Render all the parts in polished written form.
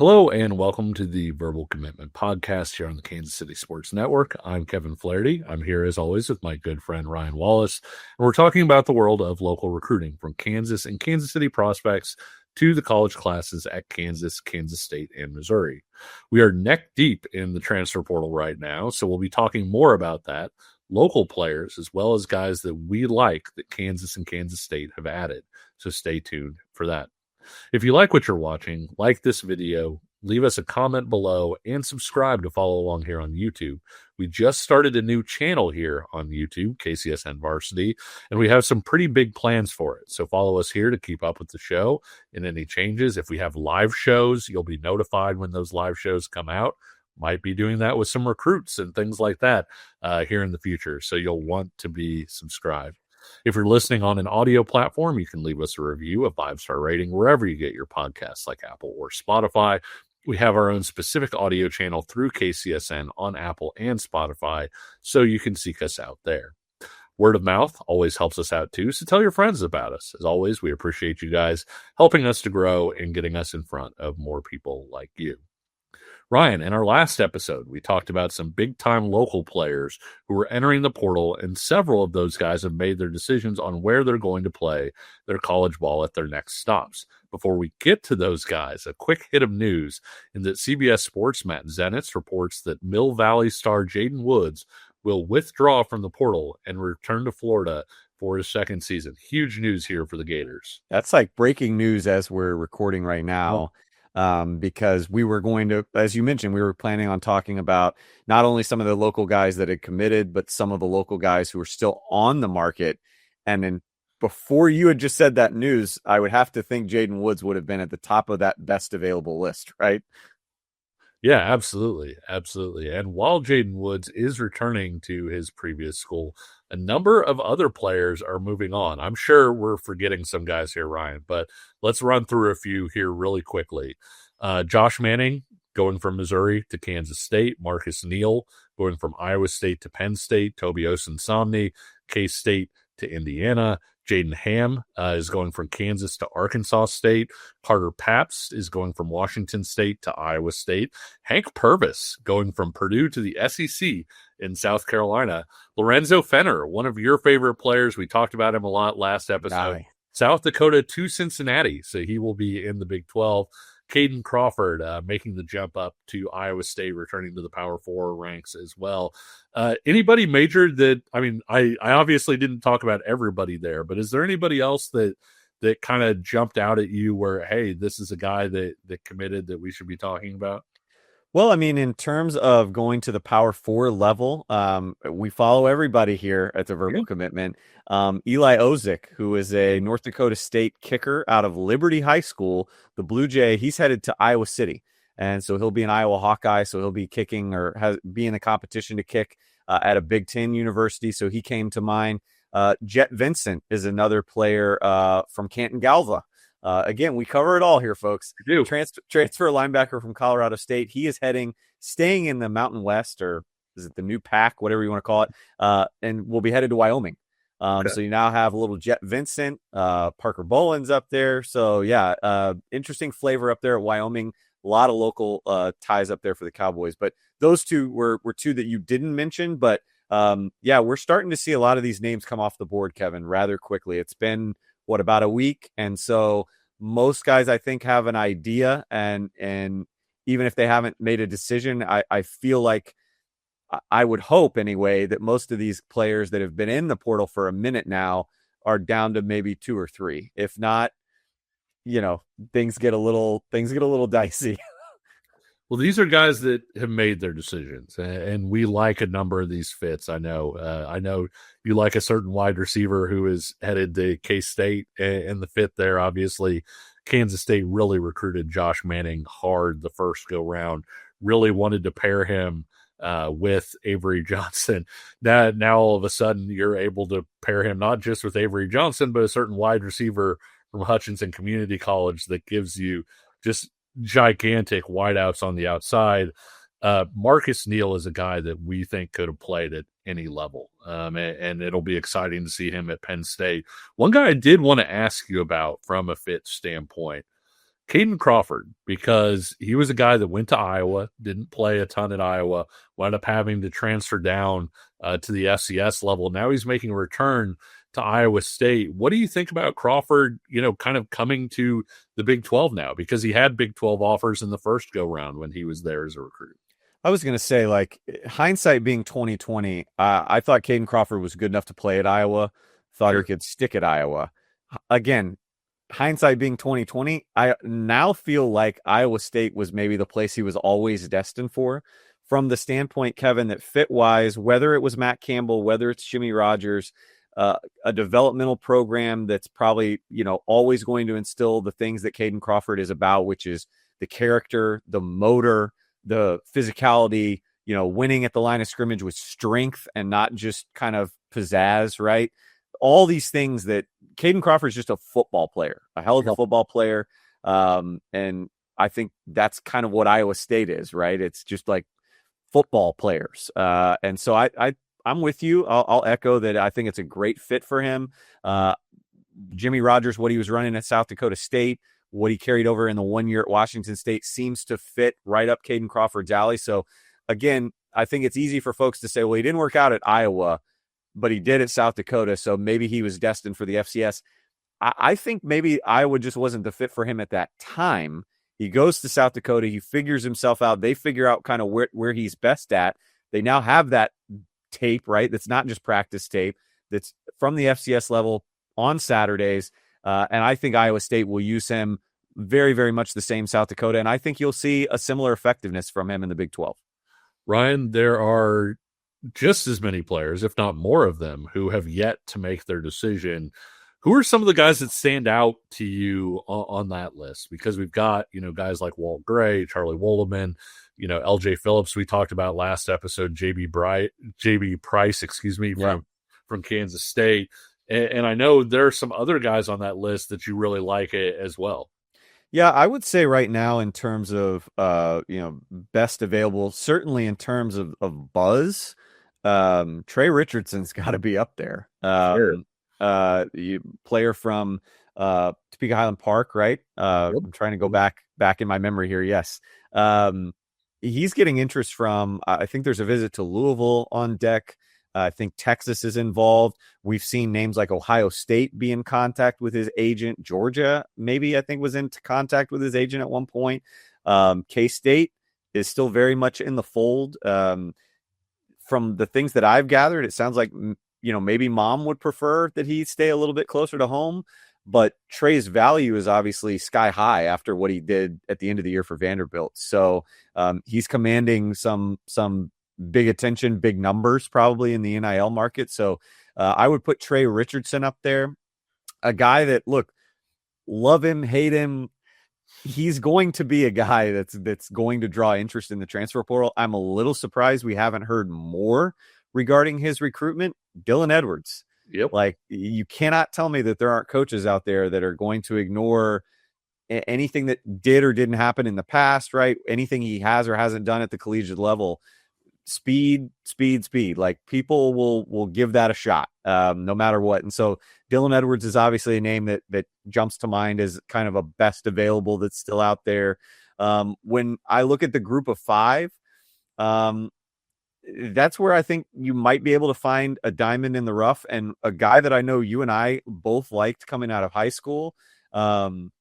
Hello and welcome to the Verbal Commitment Podcast here on the Kansas City Sports Network. I'm Kevin Flaherty. I'm here as always with my good friend Ryan Wallace, and we're talking about the world of local recruiting from Kansas and Kansas City prospects to the college classes at Kansas, Kansas State, and Missouri. We are neck deep in the transfer portal right now, so we'll be talking more about that, local players, as well as guys that we like that Kansas and Kansas State have added. So stay tuned for that. If you like what you're watching, like this video, leave us a comment below, and subscribe to follow along here on YouTube. We just started a new channel here on YouTube, KCSN Varsity, and we have some pretty big plans for it. So follow us here to keep up with the show and any changes. If we have live shows, you'll be notified when those live shows come out. Might be doing that with some recruits and things like that here in the future. So you'll want to be subscribed. If you're listening on an audio platform, you can leave us a review, a 5-star rating, wherever you get your podcasts like Apple or Spotify. We have our own specific audio channel through KCSN on Apple and Spotify, so you can seek us out there. Word of mouth always helps us out too, so tell your friends about us. As always, we appreciate you guys helping us to grow and getting us in front of more people like you. Ryan, in our last episode, we talked about some big-time local players who were entering the portal, and several of those guys have made their decisions on where they're going to play their college ball at their next stops. Before we get to those guys, a quick hit of news in that CBS Sports' Matt Zenitz reports that Mill Valley star Jaden Woods will withdraw from the portal and return to Florida for his second season. Huge news here for the Gators. That's like breaking news as we're recording right now. Because we were going to, as you mentioned, we were planning on talking about not only some of the local guys that had committed, but some of the local guys who are still on the market. And then before you had just said that news, I would have to think Jaden Woods would have been at the top of that best available list, right? Yeah, absolutely. Absolutely. And while Jaden Woods is returning to his previous school, a number of other players are moving on. I'm sure we're forgetting some guys here, Ryan, but let's run through a few here really quickly. Josh Manning going from Missouri to Kansas State, Marcus Neal going from Iowa State to Penn State, Toby Osunsomni, K-State to Indiana, Jaden Ham is going from Kansas to Arkansas State. Carter Paps is going from Washington State to Iowa State. Hank Purvis going from Purdue to the SEC in South Carolina. Lorenzo Fenner, one of your favorite players. We talked about him a lot last episode. South Dakota to Cincinnati, so he will be in the Big 12. Caden Crawford making the jump up to Iowa State, returning to the Power 4 ranks as well. Anybody major that, I obviously didn't talk about everybody there, but is there anybody else that kind of jumped out at you where, hey, this is a guy that committed that we should be talking about? Well, in terms of going to the Power 4 level, we follow everybody here at the Verbal Commitment. Eli Ozick, who is a North Dakota State kicker out of Liberty High School, the Blue Jay, he's headed to Iowa City. And so he'll be an Iowa Hawkeye, so he'll be kicking or be in the competition to kick at a Big Ten university. So he came to mind. Jet Vincent is another player from Canton Galva. Again, we cover it all here, folks. We do. Transfer linebacker from Colorado State. He is staying in the Mountain West, or is it the New Pac, whatever you want to call it, and will be headed to Wyoming. So you now have a little Jet Vincent, Parker Boland's up there. So yeah, interesting flavor up there at Wyoming. A lot of local ties up there for the Cowboys. But those two were two that you didn't mention. But we're starting to see a lot of these names come off the board, Kevin, rather quickly. It's been about a week, and so most guys I think have an idea, and even if they haven't made a decision, I feel like I would hope anyway that most of these players that have been in the portal for a minute now are down to maybe 2 or 3. If not, things get a little dicey. Well, these are guys that have made their decisions, and we like a number of these fits. I know you like a certain wide receiver who is headed to K-State, and the fit there, obviously, Kansas State really recruited Josh Manning hard the first go-round, really wanted to pair him with Avery Johnson. Now all of a sudden, you're able to pair him not just with Avery Johnson, but a certain wide receiver from Hutchinson Community College that gives you just gigantic wideouts on the outside. Marcus Neal is a guy that we think could have played at any level, and it'll be exciting to see him at Penn State. One guy I did want to ask you about from a fit standpoint, Caden Crawford, because he was a guy that went to Iowa, didn't play a ton at Iowa, wound up having to transfer down to the FCS level. Now he's making a return to Iowa State. What do you think about Crawford, kind of coming to the Big 12 now? Because he had Big 12 offers in the first go round when he was there as a recruit. I was going to say, like, hindsight being 2020, I thought Caden Crawford was good enough to play at Iowa. Thought he could stick at Iowa. Again, hindsight being 2020, I now feel like Iowa State was maybe the place he was always destined for, from the standpoint, Kevin, that fit-wise, whether it was Matt Campbell, whether it's Jimmy Rogers, a developmental program that's probably, always going to instill the things that Caden Crawford is about, which is the character, the motor, the physicality, winning at the line of scrimmage with strength and not just kind of pizzazz, right? All these things that Caden Crawford is just a football player, a hell of a football player. And I think that's kind of what Iowa State is, right? It's just like football players. And so I'm with you. I'll echo that. I think it's a great fit for him. Jimmy Rogers, what he was running at South Dakota State, what he carried over in the 1 year at Washington State seems to fit right up Caden Crawford's alley. So again, I think it's easy for folks to say, well, he didn't work out at Iowa, but he did at South Dakota. So maybe he was destined for the FCS. I think maybe Iowa just wasn't the fit for him at that time. He goes to South Dakota. He figures himself out. They figure out kind of where he's best at. They now have that tape, right? That's not just practice tape. That's from the FCS level on Saturdays. And I think Iowa State will use him very, very much the same South Dakota. And I think you'll see a similar effectiveness from him in the Big 12. Ryan, there are just as many players, if not more of them, who have yet to make their decision. Who are some of the guys that stand out to you on that list? Because we've got, guys like Walt Gray, Charlie Woldeman, LJ Phillips, we talked about last episode, JB Price, from Kansas State. And I know there are some other guys on that list that you really like as well. Yeah, I would say right now in terms of best available, certainly in terms of buzz, Trey Richardson's got to be up there. Sure. Player from Topeka Highland Park, right? Yep. I'm trying to go back in my memory here. Yes. He's getting interest from, I think there's a visit to Louisville on deck. I think Texas is involved. We've seen names like Ohio State be in contact with his agent. Georgia, maybe, I think, was in contact with his agent at one point. K-State is still very much in the fold. From the things that I've gathered, it sounds like, maybe mom would prefer that he stay a little bit closer to home. But Trey's value is obviously sky high after what he did at the end of the year for Vanderbilt. So he's commanding some big attention, big numbers probably in the NIL market. So I would put Trey Richardson up there. A guy that, look, love him, hate him, he's going to be a guy that's going to draw interest in the transfer portal. I'm a little surprised we haven't heard more regarding his recruitment. Dylan Edwards. Yep. Like, you cannot tell me that there aren't coaches out there that are going to ignore anything that did or didn't happen in the past, right? Anything he has or hasn't done at the collegiate level. Speed. Like, people will give that a shot, no matter what. And so Dylan Edwards is obviously a name that jumps to mind as kind of a best available that's still out there. When I look at the group of five, that's where I think you might be able to find a diamond in the rough, and a guy that I know you and I both liked coming out of high school. And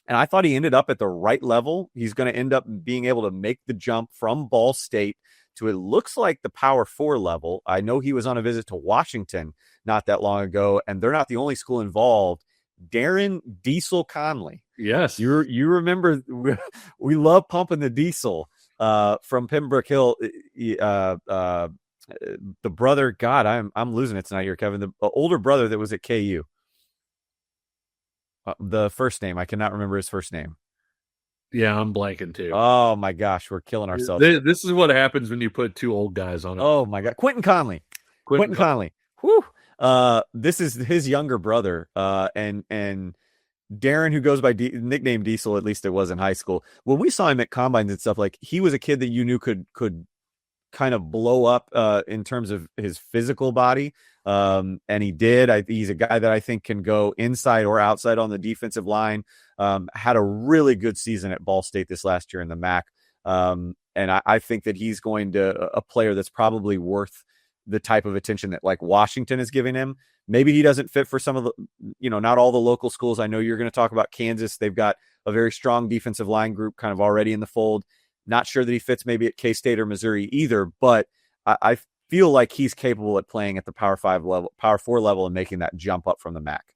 I thought he ended up at the right level. He's going to end up being able to make the jump from Ball State to, it looks like, the Power 4 level. I know he was on a visit to Washington not that long ago, and they're not the only school involved. Darren Diesel Conley. Yes. You remember, we love pumping the Diesel from Pembroke Hill. The brother, God, I'm losing it tonight here, Kevin. The older brother that was at KU. The first name, I cannot remember his first name. Yeah, I'm blanking too. Oh my gosh, we're killing ourselves. This is what happens when you put two old guys on it. Oh my God, Quentin Conley. Quentin Conley. Whew. This is his younger brother. And Darren, who goes by nickname Diesel, at least it was in high school. When we saw him at combines and stuff, like, he was a kid that you knew could kind of blow up in terms of his physical body. And he did. He's a guy that I think can go inside or outside on the defensive line. Had a really good season at Ball State this last year in the MAC. And I think that he's going to a player that's probably worth the type of attention that like Washington is giving him. Maybe he doesn't fit for some of the, not all the local schools. I know you're going to talk about Kansas. They've got a very strong defensive line group kind of already in the fold. Not sure that he fits maybe at K-State or Missouri either, but I feel like he's capable at playing at the Power 5 level, Power 4 level, and making that jump up from the MAC.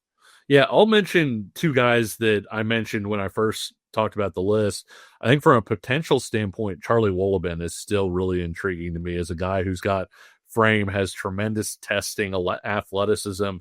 Yeah, I'll mention two guys that I mentioned when I first talked about the list. I think from a potential standpoint, Charlie Wolleben is still really intriguing to me as a guy who's got frame, has tremendous testing, athleticism.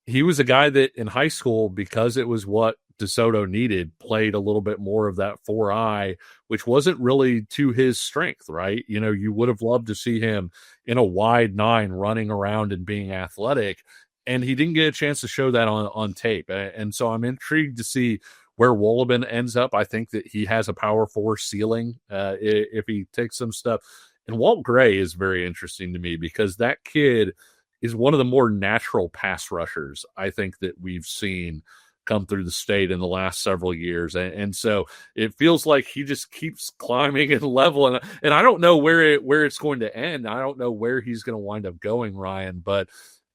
He was a guy that in high school, because it was what DeSoto needed, played a little bit more of that 4-eye, which wasn't really to his strength, right? You would have loved to see him in a wide 9 running around and being athletic, and he didn't get a chance to show that on tape. And so I'm intrigued to see where Wolleben ends up. I think that he has a Power 4 ceiling if he takes some stuff. And Walt Gray is very interesting to me because that kid is one of the more natural pass rushers I think that we've seen come through the state in the last several years. And so it feels like he just keeps climbing and leveling. And I don't know where it's going to end. I don't know where he's going to wind up going, Ryan, but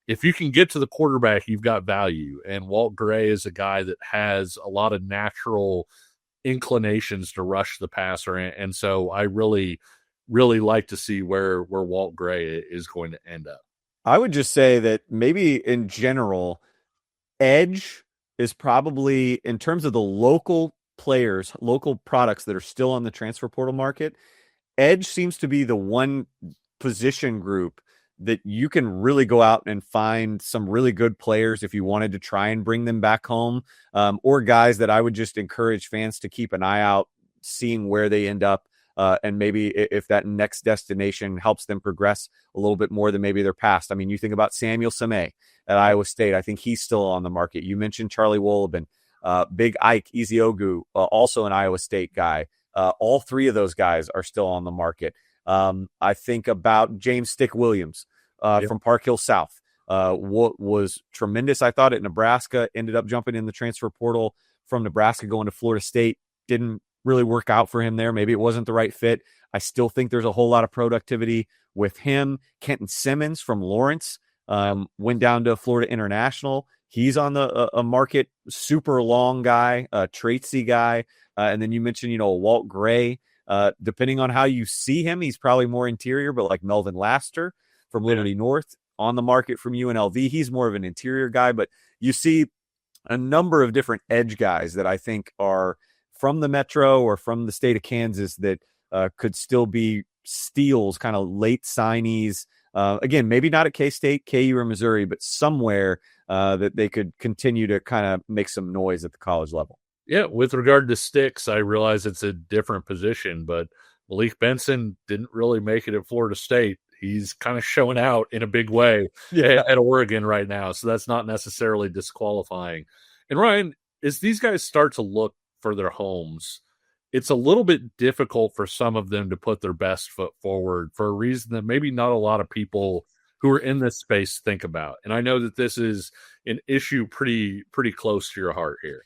if you can get to the quarterback, you've got value. And Walt Gray is a guy that has a lot of natural inclinations to rush the passer. And so I really, really like to see where Walt Gray is going to end up. I would just say that maybe in general, edge is probably, in terms of the local players, local products that are still on the transfer portal market, edge seems to be the one position group that you can really go out and find some really good players if you wanted to try and bring them back home, or guys that I would just encourage fans to keep an eye out, seeing where they end up. And maybe if that next destination helps them progress a little bit more than maybe their past. I mean, you think about Samuel Sameh at Iowa State. I think he's still on the market. You mentioned Charlie Wolleben, Big Ike Eziogu, also an Iowa State guy. All three of those guys are still on the market. I think about James Stick Williams from Park Hill South. What was tremendous, I thought, at Nebraska, ended up jumping in the transfer portal from Nebraska, going to Florida State. Didn't really work out for him there. Maybe it wasn't the right fit. I still think there's a whole lot of productivity with him. Kenton Simmons from Lawrence went down to Florida International. He's on a market, super long guy, traitsy guy. And then you mentioned, Walt Gray. Depending on how you see him, he's probably more interior, but like Melvin Laster from Liberty North on the market from UNLV. He's more of an interior guy, but you see a number of different edge guys that I think are from the Metro or from the state of Kansas that could still be steals, kind of late signees. Again, maybe not at K-State, KU, or Missouri, but somewhere that they could continue to kind of make some noise at the college level. Yeah, with regard to Sticks, I realize it's a different position, but Malik Benson didn't really make it at Florida State. He's kind of showing out in a big way at Oregon right now, so that's not necessarily disqualifying. And Ryan, as these guys start to look for their homes, it's a little bit difficult for some of them to put their best foot forward for a reason that maybe not a lot of people who are in this space think about. And I know that this is an issue pretty close to your heart here.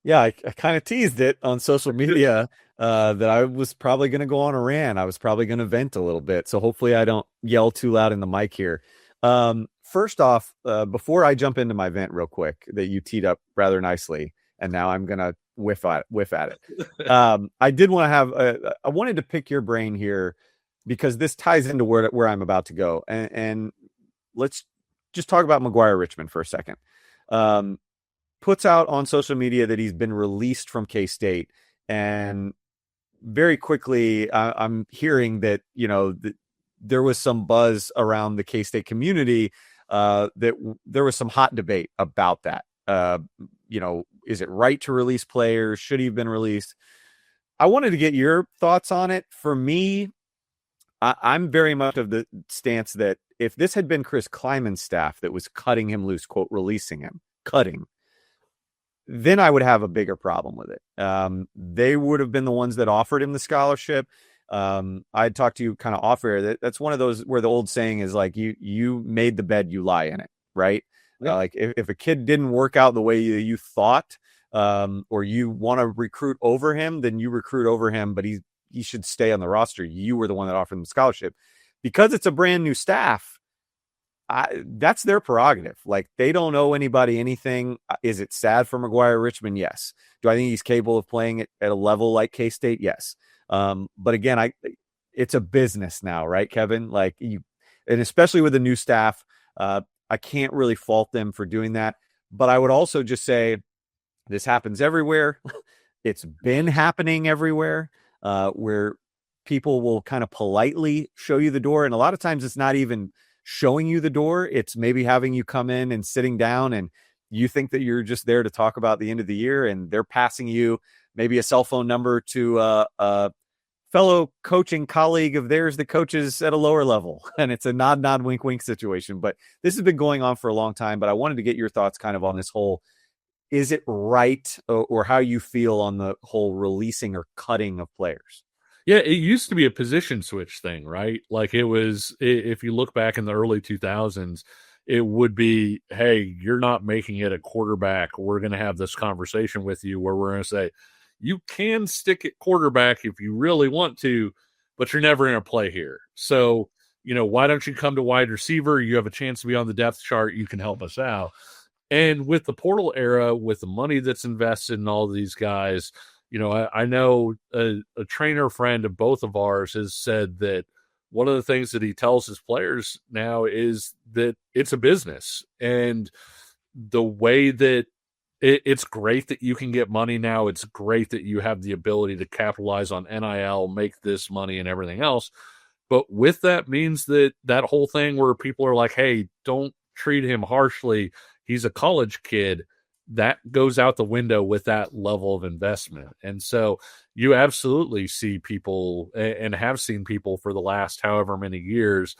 Yeah, I kind of teased it on social media that I was probably going to go on a rant. I was probably going to vent a little bit. So hopefully I don't yell too loud in the mic here. First off, before I jump into my vent real quick that you teed up rather nicely, and now I'm going to whiff at it. I did want to have, I wanted to pick your brain here because this ties into where I'm about to go. And let's just talk about McGuire Richmond for a second. Puts out on social media that he's been released from K-State. And very quickly, I'm hearing that, there was some buzz around the K-State community that there was some hot debate about that. Is it right to release players? Should he have been released? I wanted to get your thoughts on it. For me, I'm very much of the stance that if this had been Chris Kleiman's staff that was cutting him loose, quote, releasing him, then I would have a bigger problem with it. They would have been the ones that offered him the scholarship. I talked to you kind of off air. That's one of those where the old saying is like, you made the bed, you lie in it, right? Yeah. Like if a kid didn't work out the way you thought, or you want to recruit over him, then you recruit over him, but he should stay on the roster. You were the one that offered him the scholarship. Because it's a brand new staff, that's their prerogative. Like, they don't owe anybody anything. Is it sad for McGuire Richmond? Yes. Do I think he's capable of playing at a level like K-State? Yes. But again, it's a business now, right, Kevin? Like, and especially with the new staff, I can't really fault them for doing that. But I would also just say this happens everywhere. It's been happening everywhere, where people will kind of politely show you the door. And a lot of times it's not even showing you the door. It's maybe having you come in and sitting down, and you think that you're just there to talk about the end of the year, and they're passing you maybe a cell phone number to a fellow coaching colleague of theirs that coaches at a lower level. And it's a nod, wink, wink situation. But this has been going on for a long time. But I wanted to get your thoughts kind of on this whole, is it right, or how you feel on the whole releasing or cutting of players? Yeah, it used to be a position switch thing, right? Like, it was, if you look back in the early 2000s, it would be, hey, you're not making it a quarterback. We're going to have this conversation with you where we're going to say, you can stick at quarterback if you really want to, but you're never going to play here. So, why don't you come to wide receiver? You have a chance to be on the depth chart. You can help us out. And with the portal era, with the money that's invested in all of these guys, I know a trainer friend of both of ours has said that one of the things that he tells his players now is that it's a business. And the way that it's great that you can get money now, it's great that you have the ability to capitalize on NIL, make this money and everything else. But with that means that whole thing where people are like, hey, don't treat him harshly, he's a college kid, that goes out the window with that level of investment. And so you absolutely see people, and have seen people for the last however many years,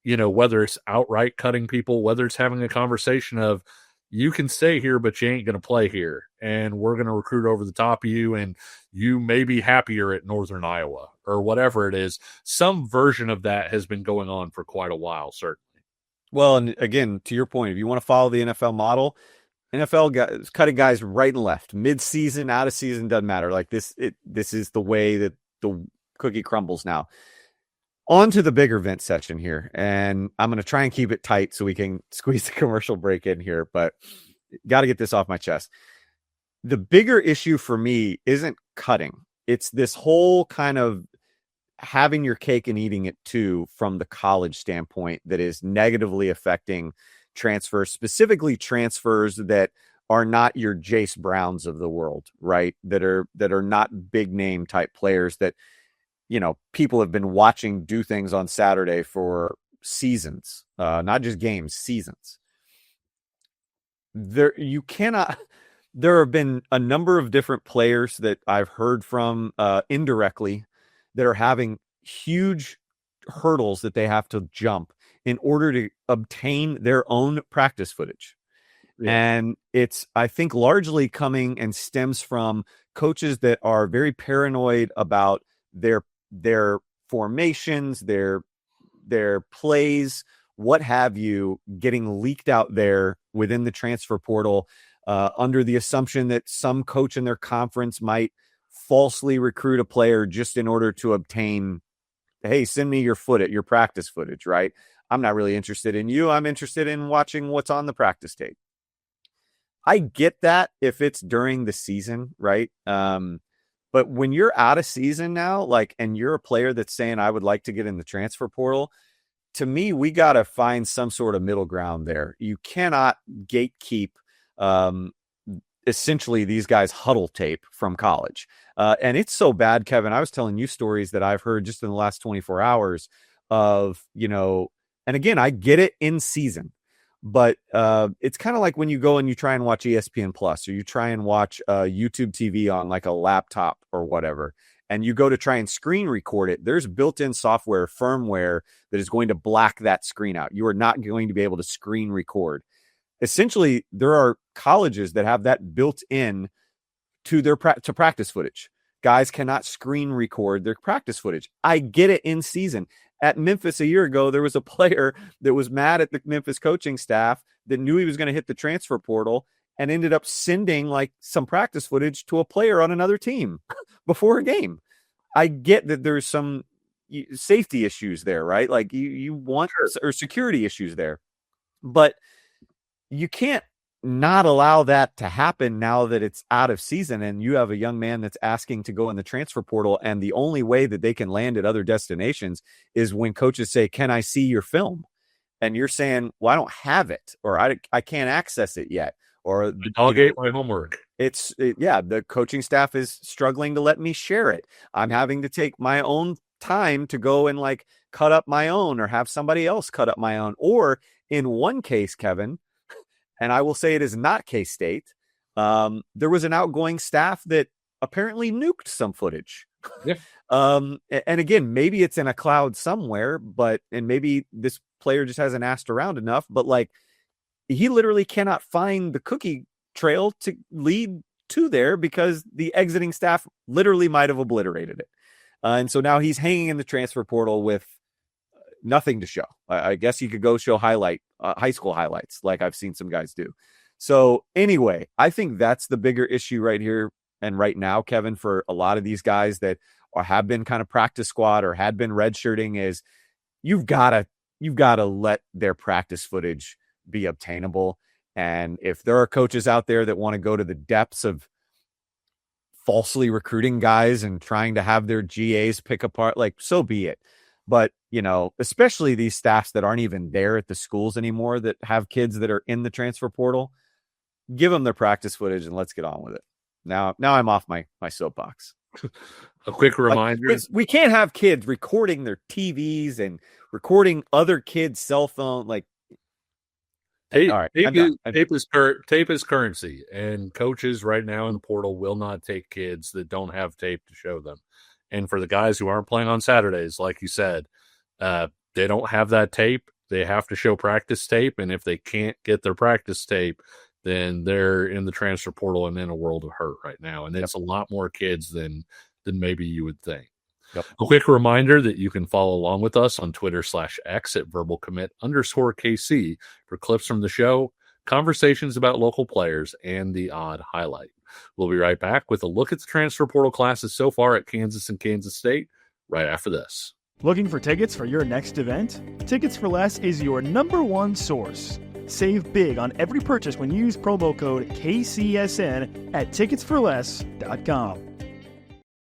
whether it's outright cutting people, whether it's having a conversation of, you can stay here, but you ain't going to play here, and we're going to recruit over the top of you, and you may be happier at Northern Iowa, or whatever it is. Some version of that has been going on for quite a while, certainly. Well, and again, to your point, if you want to follow the NFL model, NFL guys cutting guys right and left, mid-season, out of season, doesn't matter. Like, this is the way that the cookie crumbles now. On to the bigger vent section here, and I'm going to try and keep it tight so we can squeeze the commercial break in here, but got to get this off my chest. The bigger issue for me isn't cutting. It's this whole kind of having your cake and eating it too from the college standpoint that is negatively affecting transfers, specifically transfers that are not your Jace Browns of the world, right? That are not big name type players that, people have been watching do things on Saturday for seasons, not just games, seasons. There have been a number of different players that I've heard from indirectly that are having huge hurdles that they have to jump in order to obtain their own practice footage. Yeah. And it's, I think, largely coming and stems from coaches that are very paranoid about their formations, their plays, what have you, getting leaked out there within the transfer portal, under the assumption that some coach in their conference might falsely recruit a player just in order to obtain, hey, send me your practice footage, right? I'm not really interested in you. I'm interested in watching what's on the practice tape. I get that if it's during the season, right? But when you're out of season now, and you're a player that's saying, I would like to get in the transfer portal, to me, we got to find some sort of middle ground there. You cannot gatekeep, essentially, these guys' huddle tape from college. And it's so bad, Kevin. I was telling you stories that I've heard just in the last 24 hours of, and again, I get it in season. But it's kind of like when you go and you try and watch ESPN Plus, or you try and watch YouTube TV on like a laptop or whatever, and you go to try and screen record it. There's built-in software, firmware that is going to black that screen out. You are not going to be able to screen record. Essentially, there are colleges that have that built in to their practice footage. guys cannot screen record their practice footage. I get it in season. At Memphis a year ago, there was a player that was mad at the Memphis coaching staff that knew he was going to hit the transfer portal and ended up sending like some practice footage to a player on another team before a game. I get that there's some safety issues there, right? Like you want or security issues there, but you can't not allow that to happen now that it's out of season and you have a young man that's asking to go in the transfer portal. And the only way that they can land at other destinations is when coaches say, "Can I see your film?" And you're saying, "Well, I don't have it, or I can't access it yet." Or I'll get my homework. The coaching staff is struggling to let me share it. I'm having to take my own time to go and like cut up my own or have somebody else cut up my own. Or in one case, Kevin, and I will say it is not K-State, there was an outgoing staff that apparently nuked some footage. Yeah. And again, maybe it's in a cloud somewhere, and maybe this player just hasn't asked around enough, but like he literally cannot find the cookie trail to lead to there because the exiting staff literally might have obliterated it. And so now he's hanging in the transfer portal with nothing to show. I guess he could go show high school highlights like I've seen some guys do. So anyway, I think that's the bigger issue right here and right now, Kevin, for a lot of these guys that have been kind of practice squad or had been redshirting is you've got to let their practice footage be obtainable. And if there are coaches out there that want to go to the depths of falsely recruiting guys and trying to have their GAs pick apart, like, so be it. But, especially these staffs that aren't even there at the schools anymore that have kids that are in the transfer portal, give them their practice footage and let's get on with it. Now I'm off my soapbox. A quick reminder. Like, we can't have kids recording their TVs and recording other kids' cell phone. Like, Tape, all right, tape is currency, and coaches right now in the portal will not take kids that don't have tape to show them. And for the guys who aren't playing on Saturdays, like you said, they don't have that tape. They have to show practice tape, and if they can't get their practice tape, then they're in the transfer portal and in a world of hurt right now. And it's a lot more kids than maybe you would think. Yep. A quick reminder that you can follow along with us on Twitter/X at verbalcommit_KC for clips from the show, conversations about local players, and the odd highlight. We'll be right back with a look at the transfer portal classes so far at Kansas and Kansas State right after this. Looking for tickets for your next event? Tickets for Less is your #1 source. Save big on every purchase when you use promo code KCSN at ticketsforless.com.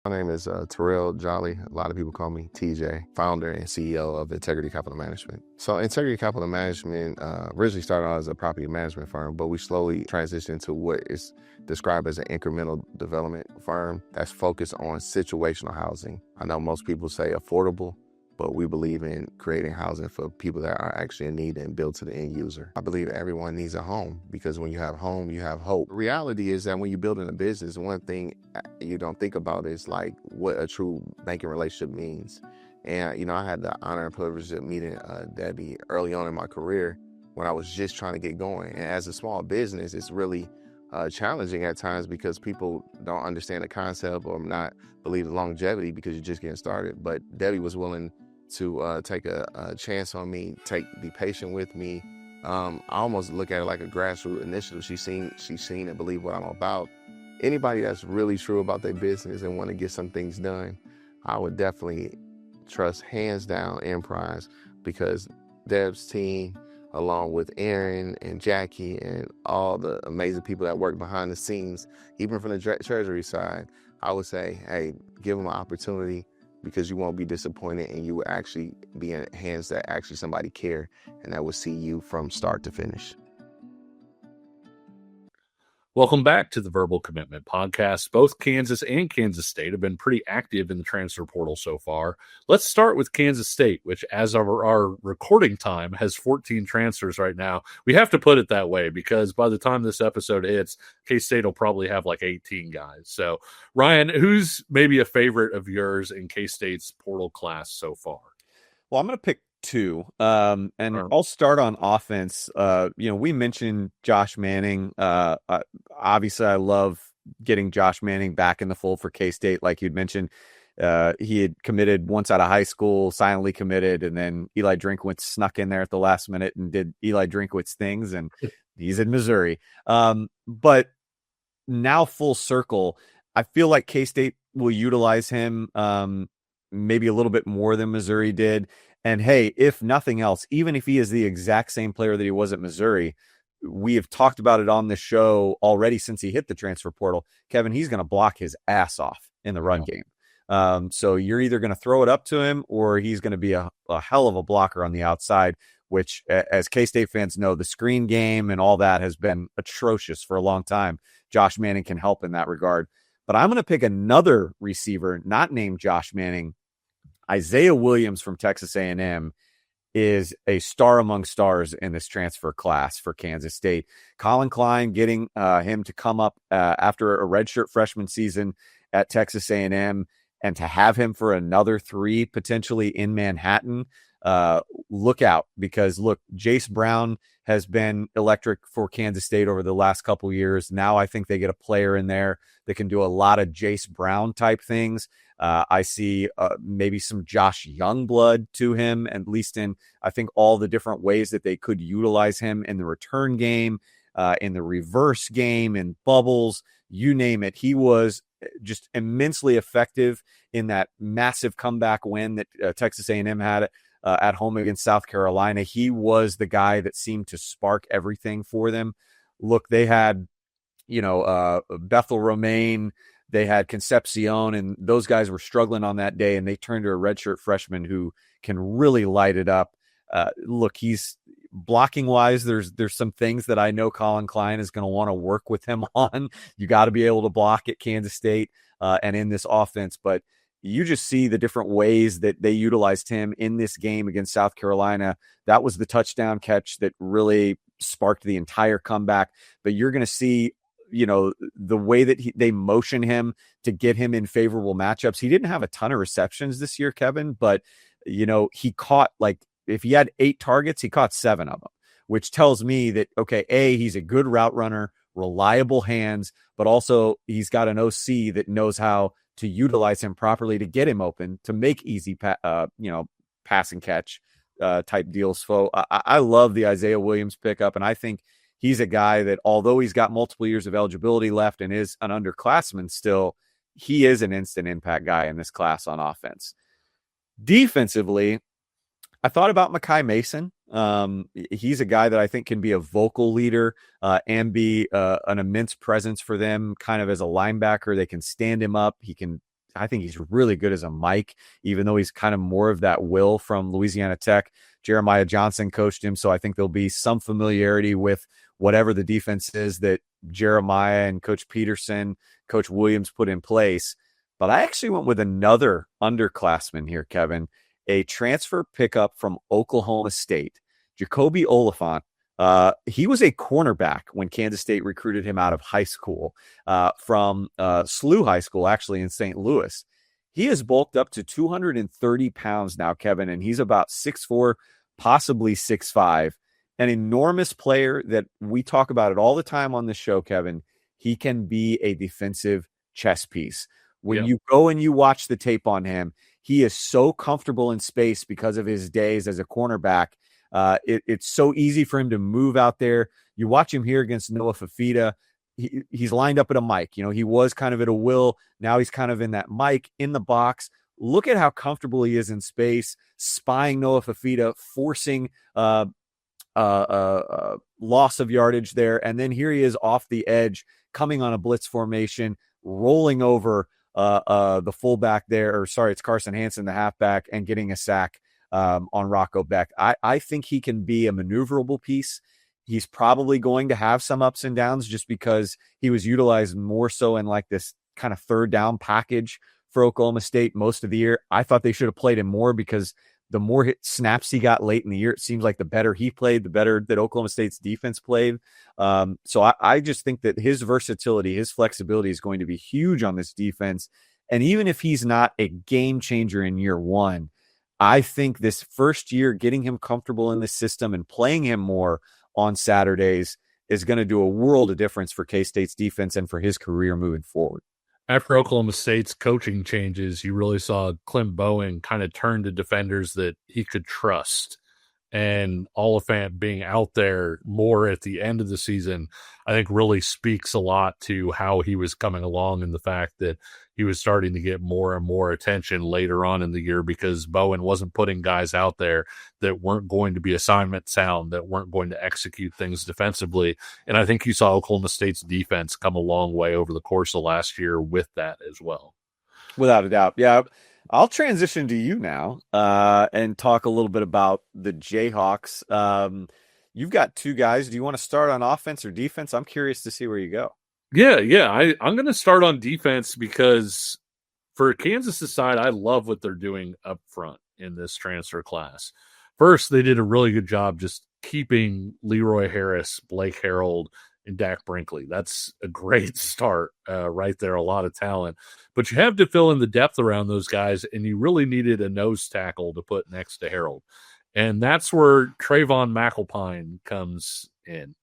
My name is Terrell Jolly. A lot of people call me TJ, founder and CEO of Integrity Capital Management. So Integrity Capital Management originally started out as a property management firm, but we slowly transitioned to what is described as an incremental development firm that's focused on situational housing. I know most people say affordable, but we believe in creating housing for people that are actually in need and built to the end user. I believe everyone needs a home because when you have home, you have hope. The reality is that when you're building a business, one thing you don't think about is like what a true banking relationship means. And, I had the honor and privilege of meeting Debbie early on in my career when I was just trying to get going. And as a small business, it's really challenging at times because people don't understand the concept or not believe the longevity because you're just getting started. But Debbie was willing to take a chance on me, be patient with me. I almost look at it like a grassroots initiative. She's seen and believe what I'm about. Anybody that's really true about their business and want to get some things done, I would definitely trust hands down Enterprise because Deb's team, along with Aaron and Jackie and all the amazing people that work behind the scenes, even from the treasury side, I would say, hey, give them an opportunity because you won't be disappointed and you will actually be in hands that actually somebody care and that will see you from start to finish. Welcome back to the Verbal Commitment Podcast. Both Kansas and Kansas State have been pretty active in the transfer portal so far. Let's start with Kansas State, which as of our recording time has 14 transfers right now. We have to put it that way because by the time this episode hits, K-State will probably have like 18 guys. So, Ryan, who's maybe a favorite of yours in K-State's portal class so far? Well, I'm going to pick two. And I'll start on offense. We mentioned Josh Manning. Obviously, I love getting Josh Manning back in the fold for K-State, like you'd mentioned. He had committed once out of high school, silently committed, and then Eli Drinkwitz snuck in there at the last minute and did Eli Drinkwitz things, and he's in Missouri. But now full circle, I feel like K-State will utilize him maybe a little bit more than Missouri did. And hey, if nothing else, even if he is the exact same player that he was at Missouri, we have talked about it on the show already since he hit the transfer portal. Kevin, he's going to block his ass off in the run game. So you're either going to throw it up to him or he's going to be a hell of a blocker on the outside, which, as K-State fans know, the screen game and all that has been atrocious for a long time. Josh Manning can help in that regard. But I'm going to pick another receiver, not named Josh Manning. Isaiah Williams from Texas A&M is a star among stars in this transfer class for Kansas State. Colin Klein getting him to come up after a redshirt freshman season at Texas A&M and to have him for another 3 potentially in Manhattan. Look out, because look, Jace Brown has been electric for Kansas State over the last couple of years. Now I think they get a player in there that can do a lot of Jace Brown type things. I see maybe some Josh Youngblood to him, at least in, I think, all the different ways that they could utilize him in the return game, in the reverse game, in bubbles, you name it. He was just immensely effective in that massive comeback win that Texas A&M had at home against South Carolina. He was the guy that seemed to spark everything for them. Look, they had, Bethel Romaine, they had Concepcion, and those guys were struggling on that day, and they turned to a redshirt freshman who can really light it up. Look, he's blocking wise. There's some things that I know Colin Klein is going to want to work with him on. You got to be able to block at Kansas State and in this offense, but you just see the different ways that they utilized him in this game against South Carolina. That was the touchdown catch that really sparked the entire comeback. But you're going to see, the way that they motion him to get him in favorable matchups. He didn't have a ton of receptions this year, Kevin, but, he caught, like, if he had 8 targets, he caught 7 of them, which tells me that, okay, A, he's a good route runner, reliable hands, but also he's got an OC that knows how to utilize him properly to get him open, to make easy, pass and catch type deals. So I love the Isaiah Williams pickup, and I think he's a guy that, although he's got multiple years of eligibility left and is an underclassman still, he is an instant impact guy in this class on offense. Defensively, I thought about Mekhi Mason. He's a guy that I think can be a vocal leader and be an immense presence for them, kind of as a linebacker. They can stand him up. I think he's really good as a mic, even though he's kind of more of that Will from Louisiana Tech. Jeremiah Johnson coached him, so I think there'll be some familiarity with whatever the defense is that Jeremiah and Coach Peterson, Coach Williams put in place. But I actually went with another underclassman here, Kevin, a transfer pickup from Oklahoma State, Jacoby Oliphant. He was a cornerback when Kansas State recruited him out of high school from SLU High School, actually in St. Louis. He has bulked up to 230 pounds now, Kevin, and he's about 6'4", possibly 6'5". An enormous player that we talk about it all the time on this show, Kevin. He can be a defensive chess piece. When you go and you watch the tape on him, he is so comfortable in space because of his days as a cornerback. It's so easy for him to move out there. You watch him here against Noah Fafita. He's lined up at a mic. He was kind of at a Will. Now he's kind of in that mic in the box. Look at how comfortable he is in space, spying Noah Fafita, forcing loss of yardage there. And then here he is off the edge, coming on a blitz formation, rolling over the fullback there, or sorry, it's Carson Hansen, the halfback, and getting a sack on Rocco Beck. I think he can be a maneuverable piece. He's probably going to have some ups and downs just because he was utilized more so in like this kind of third down package for Oklahoma State most of the year. I thought they should have played him more because the more snaps he got late in the year, it seems like the better he played, the better that Oklahoma State's defense played. So I just think that his versatility, his flexibility is going to be huge on this defense. And even if he's not a game changer in year one, I think this first year, getting him comfortable in the system and playing him more on Saturdays is going to do a world of difference for K-State's defense and for his career moving forward. After Oklahoma State's coaching changes, you really saw Clint Bowen kind of turn to defenders that he could trust. And Oliphant being out there more at the end of the season, I think really speaks a lot to how he was coming along and the fact that he was starting to get more and more attention later on in the year because Bowen wasn't putting guys out there that weren't going to be assignment sound, that weren't going to execute things defensively. And I think you saw Oklahoma State's defense come a long way over the course of last year with that as well. Without a doubt. Yeah. I'll transition to you now and talk a little bit about the Jayhawks. You've got two guys. Do you want to start on offense or defense? I'm curious to see where you go. Yeah. I'm going to start on defense because for Kansas' side, I love what they're doing up front in this transfer class. First, they did a really good job just keeping Leroy Harris, Blake Harold, and Dak Brinkley. That's a great start right there. A lot of talent. But you have to fill in the depth around those guys, and you really needed a nose tackle to put next to Harold. And that's where Trayvon McAlpine comes in.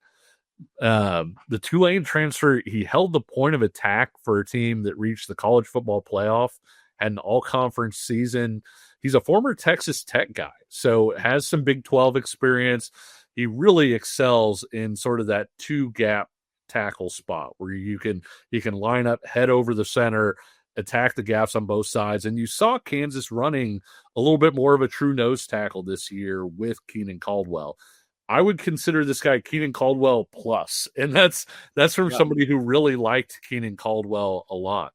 The Tulane transfer, he held the point of attack for a team that reached the college football playoff, had an all-conference season. He's a former Texas Tech guy, so has some Big 12 experience. He really excels in sort of that two-gap tackle spot where he can line up, head over the center, attack the gaps on both sides. And you saw Kansas running a little bit more of a true nose tackle this year with Keenan Caldwell. I would consider this guy Keenan Caldwell plus, and that's from somebody who really liked Keenan Caldwell a lot.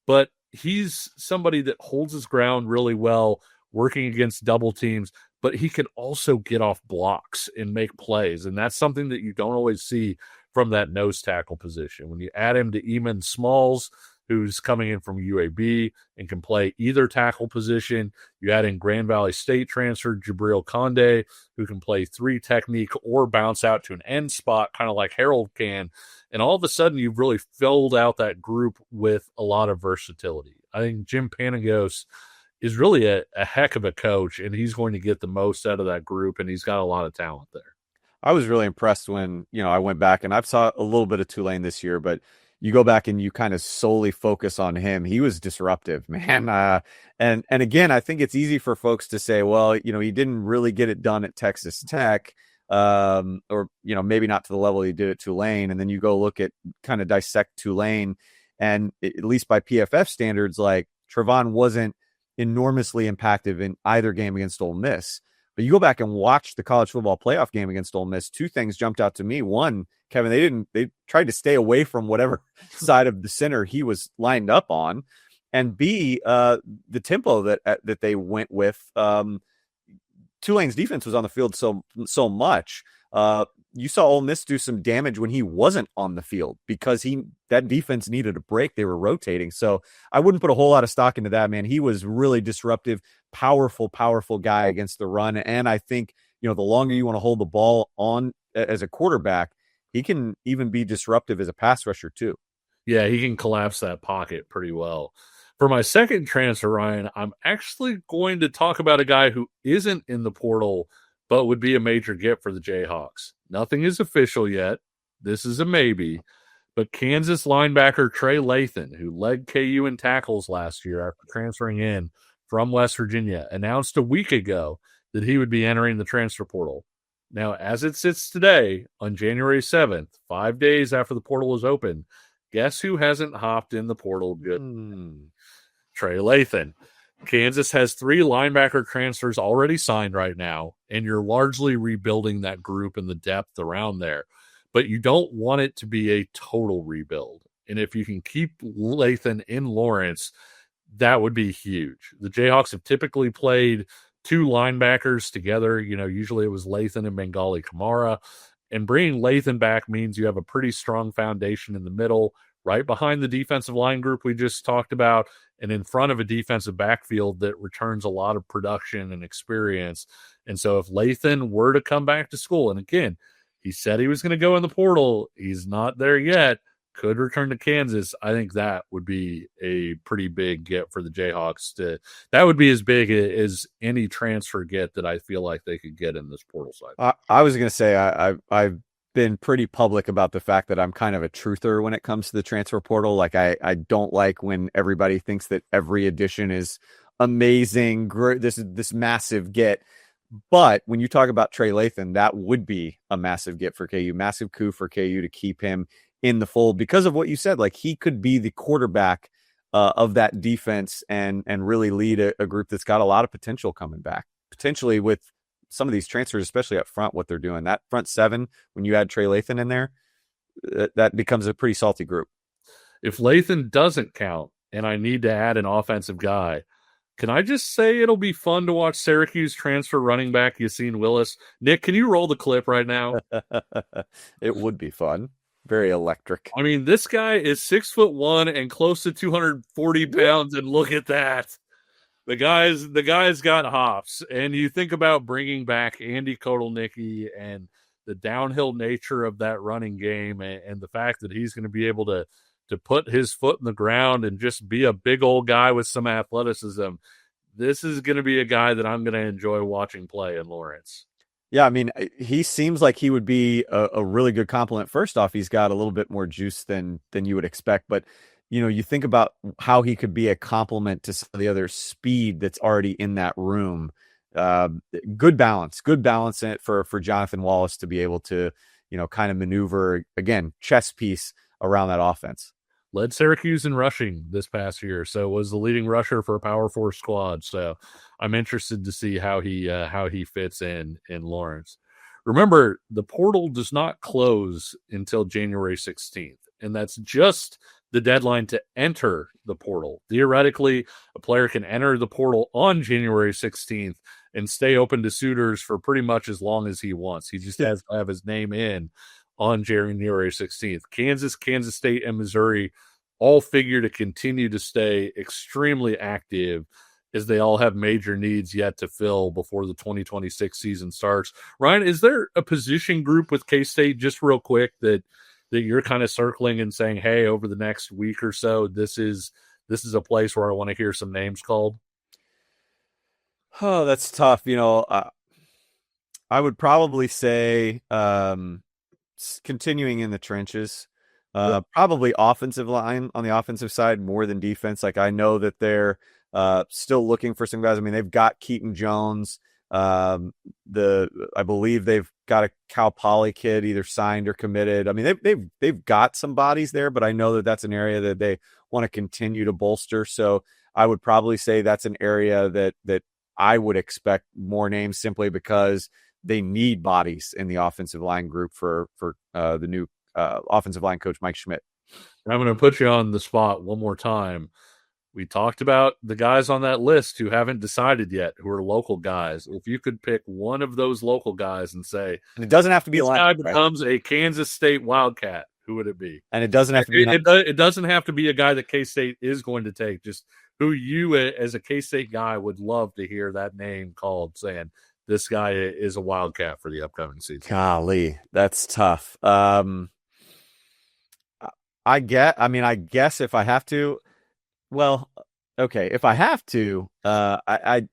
But he's somebody that holds his ground really well, working against double teams, but he can also get off blocks and make plays, and that's something that you don't always see from that nose tackle position. When you add him to Eamon Smalls, who's coming in from UAB and can play either tackle position. You add in Grand Valley State transfer Jabril Conde, who can play three technique or bounce out to an end spot, kind of like Harold can. And all of a sudden, you've really filled out that group with a lot of versatility. I think Jim Panagos is really a heck of a coach, and he's going to get the most out of that group, and he's got a lot of talent there. I was really impressed when, I went back, and I've saw a little bit of Tulane this year, but you go back and you kind of solely focus on him. He was disruptive, man. And again, I think it's easy for folks to say, well, he didn't really get it done at Texas Tech, or, maybe not to the level he did at Tulane. And then you go look at kind of dissect Tulane, and at least by PFF standards, like Trevon wasn't enormously impactful in either game against Ole Miss. But you go back and watch the college football playoff game against Ole Miss, two things jumped out to me. One, Kevin, they tried to stay away from whatever side of the center he was lined up on. And B, the tempo that they went with. Tulane's defense was on the field so much. You saw Ole Miss do some damage when he wasn't on the field because that defense needed a break. They were rotating. So I wouldn't put a whole lot of stock into that, man. He was really disruptive, powerful guy against the run. And I think, the longer you want to hold the ball on as a quarterback, he can even be disruptive as a pass rusher too. Yeah, he can collapse that pocket pretty well. For my second transfer, Ryan, I'm actually going to talk about a guy who isn't in the portal, but would be a major get for the Jayhawks. Nothing is official yet. This is a maybe. But Kansas linebacker Trey Lathan, who led KU in tackles last year after transferring in from West Virginia, announced a week ago that he would be entering the transfer portal. Now, as it sits today, on January 7th, 5 days after the portal is open, guess who hasn't hopped in the portal? Trey Lathan. Kansas has 3 linebacker transfers already signed right now, and you're largely rebuilding that group and the depth around there. But you don't want it to be a total rebuild. And if you can keep Lathan in Lawrence, that would be huge. The Jayhawks have typically played 2 linebackers together. Usually it was Lathan and Bengali Kamara. And bringing Lathan back means you have a pretty strong foundation in the middle, right behind the defensive line group we just talked about, and in front of a defensive backfield that returns a lot of production and experience. And so if Lathan were to come back to school, and again, he said he was going to go in the portal, he's not there yet, could return to Kansas, I think that would be a pretty big get for the Jayhawks. That would be as big as any transfer get that I feel like they could get in this portal side. I was going to say, I been pretty public about the fact that I'm kind of a truther when it comes to the transfer portal. Like I don't like when everybody thinks that every addition is amazing, great, this massive get. But when you talk about Trey Lathan, that would be a massive get for KU, massive coup for KU to keep him in the fold because of what you said. Like he could be the quarterback of that defense and really lead a group that's got a lot of potential coming back, potentially with some of these transfers, especially up front, what they're doing. That front seven, when you add Trey Lathan in there, that becomes a pretty salty group. If Lathan doesn't count and I need to add an offensive guy, can I just say it'll be fun to watch Syracuse transfer running back Yassine Willis? Nick, can you roll the clip right now? It would be fun. Very electric. I mean, this guy is 6'1" and close to 240 pounds, and look at that. The guy's got hops, and you think about bringing back Andy Kotelnicki and the downhill nature of that running game, and the fact that he's going to be able to put his foot in the ground and just be a big old guy with some athleticism. This is going to be a guy that I'm going to enjoy watching play in Lawrence. Yeah, I mean, he seems like he would be a really good compliment. First off, he's got a little bit more juice than you would expect, but you think about how he could be a complement to some of the other speed that's already in that room. Good balance in it for Jonathan Wallace to be able to, kind of maneuver, again, chess piece around that offense. Led Syracuse in rushing this past year, so was the leading rusher for a Power 4 squad. So I'm interested to see how he fits in Lawrence. Remember, the portal does not close until January 16th, and that's just the deadline to enter the portal. Theoretically, a player can enter the portal on January 16th and stay open to suitors for pretty much as long as he wants. He just has to have his name in on January 16th. Kansas, Kansas State, and Missouri all figure to continue to stay extremely active as they all have major needs yet to fill before the 2026 season starts. Ryan, is there a position group with K-State, just real quick, that you're kind of circling and saying, hey, over the next week or so, this is a place where I want to hear some names called? Oh, that's tough. I would probably say continuing in the trenches, probably offensive line on the offensive side more than defense. Like I know that they're still looking for some guys. I mean, they've got Keaton Jones. I believe they've got a Cal Poly kid either signed or committed. I mean, they've got some bodies there, but I know that that's an area that they want to continue to bolster. So I would probably say that's an area that I would expect more names simply because they need bodies in the offensive line group for the new offensive line coach, Mike Schmidt. I'm going to put you on the spot one more time. We talked about the guys on that list who haven't decided yet, who are local guys. If you could pick one of those local guys and say, and it doesn't have to be this a guy line, becomes a Kansas State Wildcat, who would it be? And it doesn't have to be. It doesn't have to be a guy that K-State is going to take. Just who you, as a K-State guy, would love to hear that name called, saying this guy is a Wildcat for the upcoming season. Golly, that's tough. I guess if I have to. Well, okay. If I have to, I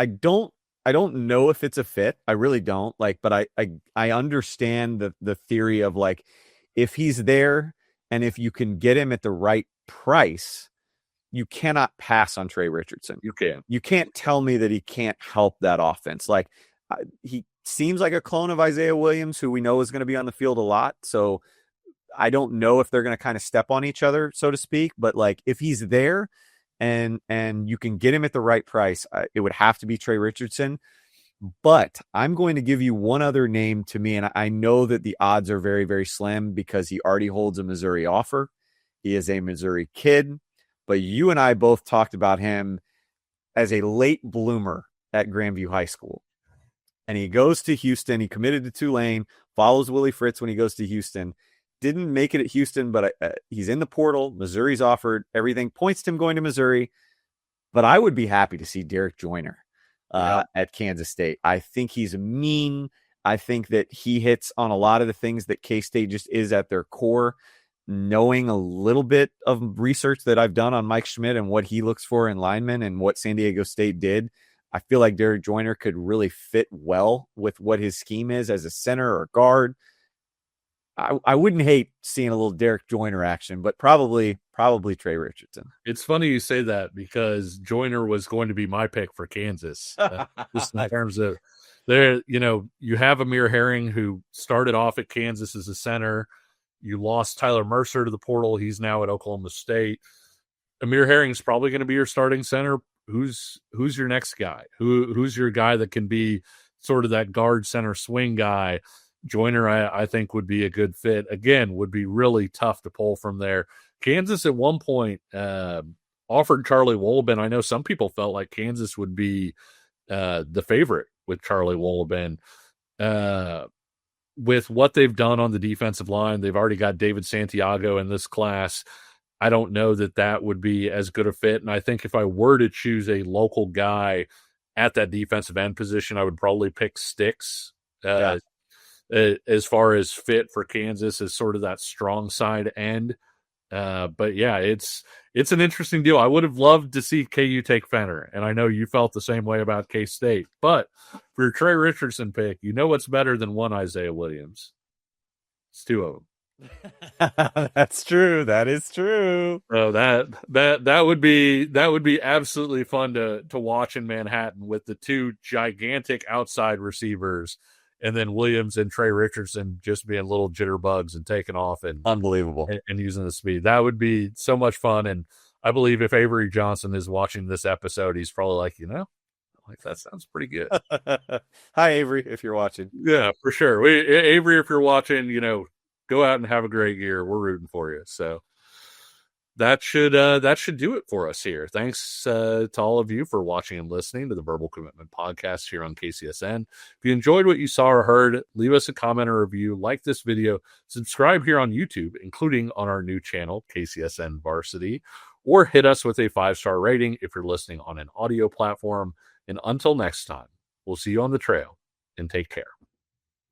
don't know if it's a fit. I really don't but I understand the theory of like, if he's there and if you can get him at the right price, you cannot pass on Trey Richardson. You can't tell me that he can't help that offense. Like he seems like a clone of Isaiah Williams, who we know is going to be on the field a lot. So I don't know if they're going to kind of step on each other, so to speak, but like if he's there and you can get him at the right price, it would have to be Trey Richardson. But I'm going to give you one other name to me, and I know that the odds are very, very slim because he already holds a Missouri offer. He is a Missouri kid, but you and I both talked about him as a late bloomer at Grandview High School. And he goes to Houston. He committed to Tulane, follows Willie Fritz when he goes to Houston. Didn't make it at Houston, but he's in the portal. Missouri's offered. Everything points to him going to Missouri. But I would be happy to see Derek Joyner at Kansas State. I think he's mean. I think that he hits on a lot of the things that K-State just is at their core. Knowing a little bit of research that I've done on Mike Schmidt and what he looks for in linemen and what San Diego State did, I feel like Derek Joyner could really fit well with what his scheme is as a center or guard. I wouldn't hate seeing a little Derek Joyner action, but probably Trey Richardson. It's funny you say that because Joyner was going to be my pick for Kansas. Just in terms of there, you have Amir Herring, who started off at Kansas as a center. You lost Tyler Mercer to the portal. He's now at Oklahoma State. Amir Herring's probably going to be your starting center. Who's your next guy? Who's your guy that can be sort of that guard center swing guy? Joyner, I think, would be a good fit. Again, would be really tough to pull from there. Kansas at one point offered Charlie Wolleben. I know some people felt like Kansas would be the favorite with Charlie Wolleben. With what they've done on the defensive line, they've already got David Santiago in this class. I don't know that would be as good a fit. And I think if I were to choose a local guy at that defensive end position, I would probably pick Sticks. As far as fit for Kansas as sort of that strong side end. But yeah, it's an interesting deal. I would have loved to see KU take Fenner, and I know you felt the same way about K-State. But for your Trey Richardson pick, what's better than one Isaiah Williams? It's two of them. That's true. That is true. Oh, that would be absolutely fun to watch in Manhattan with the two gigantic outside receivers. And then Williams and Trey Richardson just being little jitterbugs and taking off and unbelievable and using the speed. That would be so much fun. And I believe if Avery Johnson is watching this episode, he's probably like, that sounds pretty good. Hi, Avery, if you're watching. Yeah, for sure. Avery, if you're watching, go out and have a great year. We're rooting for you. So that should do it for us here. Thanks to all of you for watching and listening to the Verbal Commitment Podcast here on KCSN. If you enjoyed what you saw or heard, leave us a comment or review, like this video, subscribe here on YouTube, including on our new channel, KCSN Varsity, or hit us with a 5-star rating if you're listening on an audio platform. And until next time, we'll see you on the trail, and take care.